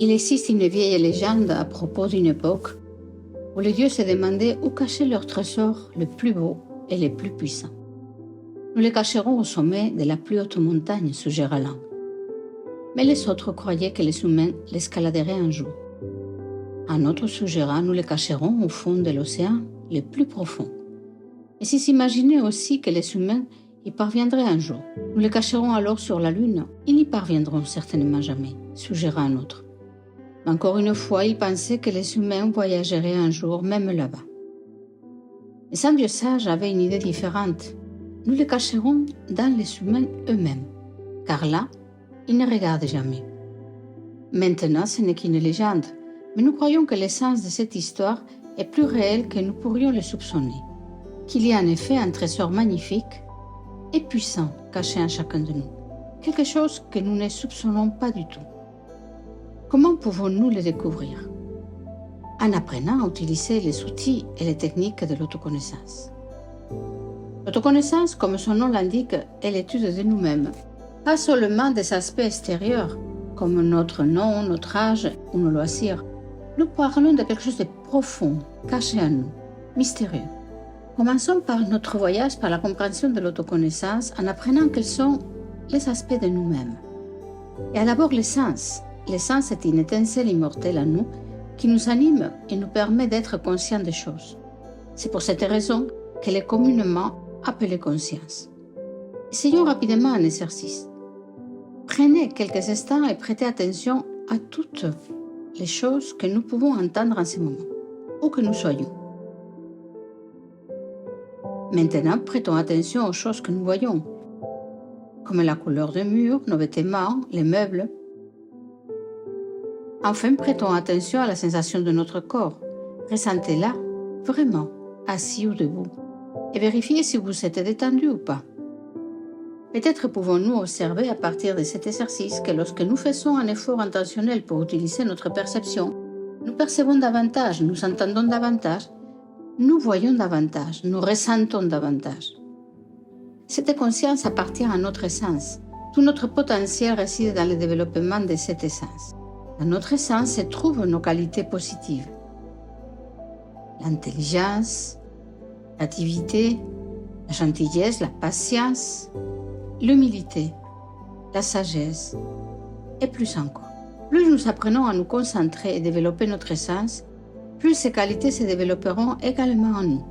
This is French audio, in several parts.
Il existe une vieille légende à propos d'une époque où les dieux se demandaient où cacher leurs trésors les plus beaux et les plus puissants. Nous les cacherons au sommet de la plus haute montagne, suggéra l'un. Mais les autres croyaient que les humains l'escaladeraient un jour. Un autre suggéra nous les cacherons au fond de l'océan le plus profond. Et s'ils s'imaginaient aussi que les humains y parviendraient un jour. Nous les cacherons alors sur la Lune. Ils n'y parviendront certainement jamais, suggéra un autre. Mais encore une fois, ils pensaient que les humains voyageraient un jour, même là-bas. Les 100 dieux sages avaient une idée différente. Nous les cacherons dans les humains eux-mêmes, car là, ils ne regardent jamais. Maintenant, ce n'est qu'une légende, mais nous croyons que l'essence de cette histoire est plus réelle que nous pourrions le soupçonner. Qu'il y a en effet un trésor magnifique et puissant caché en chacun de nous, quelque chose que nous ne soupçonnons pas du tout. Comment pouvons-nous le découvrir? En apprenant à utiliser les outils et les techniques de l'autoconnaissance. L'autoconnaissance, comme son nom l'indique, est l'étude de nous-mêmes, pas seulement des aspects extérieurs, comme notre nom, notre âge ou nos loisirs. Nous parlons de quelque chose de profond, caché en nous, mystérieux. Commençons par notre voyage par la compréhension de l'autoconnaissance en apprenant quels sont les aspects de nous-mêmes. Et d'abord l'essence. L'essence est une étincelle immortelle en nous qui nous anime et nous permet d'être conscients des choses. C'est pour cette raison qu'elle est communément appelée conscience. Essayons rapidement un exercice. Prenez quelques instants et prêtez attention à toutes les choses que nous pouvons entendre en ce moment, où que nous soyons. Maintenant, prêtons attention aux choses que nous voyons, comme la couleur des murs, nos vêtements, les meubles. Enfin, prêtons attention à la sensation de notre corps. Ressentez-la vraiment, assis ou debout, et vérifiez si vous êtes détendu ou pas. Peut-être pouvons-nous observer à partir de cet exercice que lorsque nous faisons un effort intentionnel pour utiliser notre perception, nous percevons davantage, nous entendons davantage, nous voyons davantage, nous ressentons davantage. Cette conscience appartient à notre essence. Tout notre potentiel réside dans le développement de cette essence. Dans notre essence se trouvent nos qualités positives. L'intelligence, la créativité, la gentillesse, la patience, l'humilité, la sagesse et plus encore. Plus nous apprenons à nous concentrer et développer notre essence, plus ces qualités se développeront également en nous.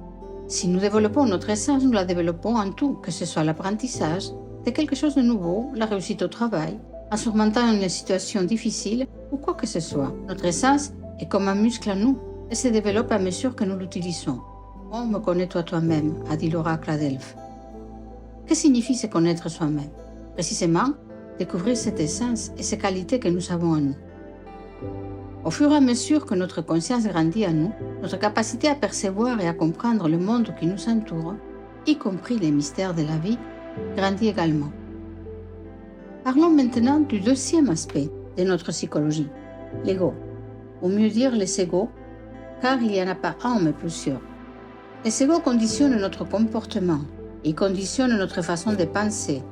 Si nous développons notre essence, nous la développons en tout, que ce soit l'apprentissage de quelque chose de nouveau, la réussite au travail, en surmontant une situation difficile ou quoi que ce soit. Notre essence est comme un muscle à nous et se développe à mesure que nous l'utilisons. « Homme, connais-toi toi-même », a dit l'oracle à Delphes. Que signifie se connaître soi-même? Précisément, découvrir cette essence et ces qualités que nous avons en nous. Au fur et à mesure que notre conscience grandit en nous, notre capacité à percevoir et à comprendre le monde qui nous entoure, y compris les mystères de la vie, grandit également. Parlons maintenant du deuxième aspect de notre psychologie, l'ego, ou mieux dire les égos, car il n'y en a pas un mais plusieurs. Les égos conditionnent notre comportement, ils conditionnent notre façon de penser,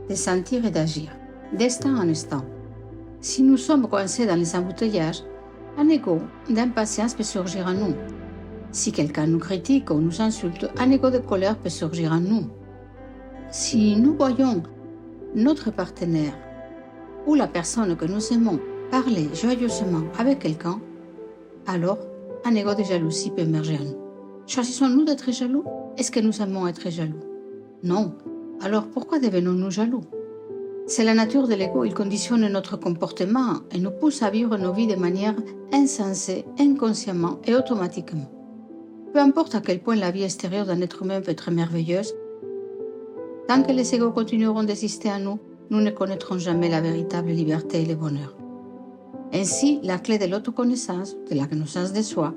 de sentir et d'agir, d'instant en instant. Si nous sommes coincés dans les embouteillages, un ego d'impatience peut surgir en nous. Si quelqu'un nous critique ou nous insulte, un ego de colère peut surgir en nous. Si nous voyons notre partenaire ou la personne que nous aimons parler joyeusement avec quelqu'un, alors un ego de jalousie peut émerger en nous. Choisissons-nous d'être jaloux? Est-ce que nous aimons être jaloux? Non. Alors pourquoi devenons-nous jaloux? C'est la nature de l'ego, il conditionne notre comportement et nous pousse à vivre nos vies de manière insensée, inconsciemment et automatiquement. Peu importe à quel point la vie extérieure d'un être humain peut être merveilleuse, tant que les égos continueront d'exister en nous, nous ne connaîtrons jamais la véritable liberté et le bonheur. Ainsi, la clé de l'autoconnaissance, de la connaissance de soi,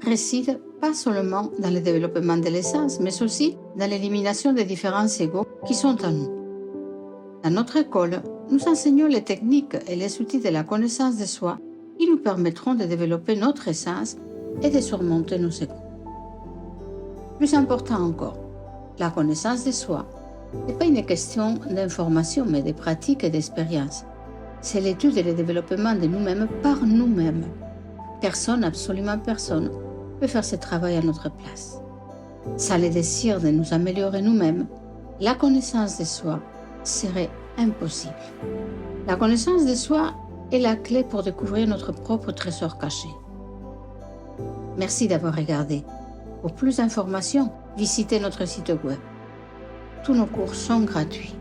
réside pas seulement dans le développement de l'essence, mais aussi dans l'élimination des différents égos qui sont en nous. Dans notre école, nous enseignons les techniques et les outils de la connaissance de soi qui nous permettront de développer notre essence et de surmonter nos égos. Plus important encore, la connaissance de soi n'est pas une question d'information, mais de pratique et d'expérience. c'est l'étude et le développement de nous-mêmes par nous-mêmes. Personne, absolument personne, peut faire ce travail à notre place. Sans le désir de nous améliorer nous-mêmes, la connaissance de soi serait impossible. La connaissance de soi est la clé pour découvrir notre propre trésor caché. Merci d'avoir regardé. Pour plus d'informations, visitez notre site web. Tous nos cours sont gratuits.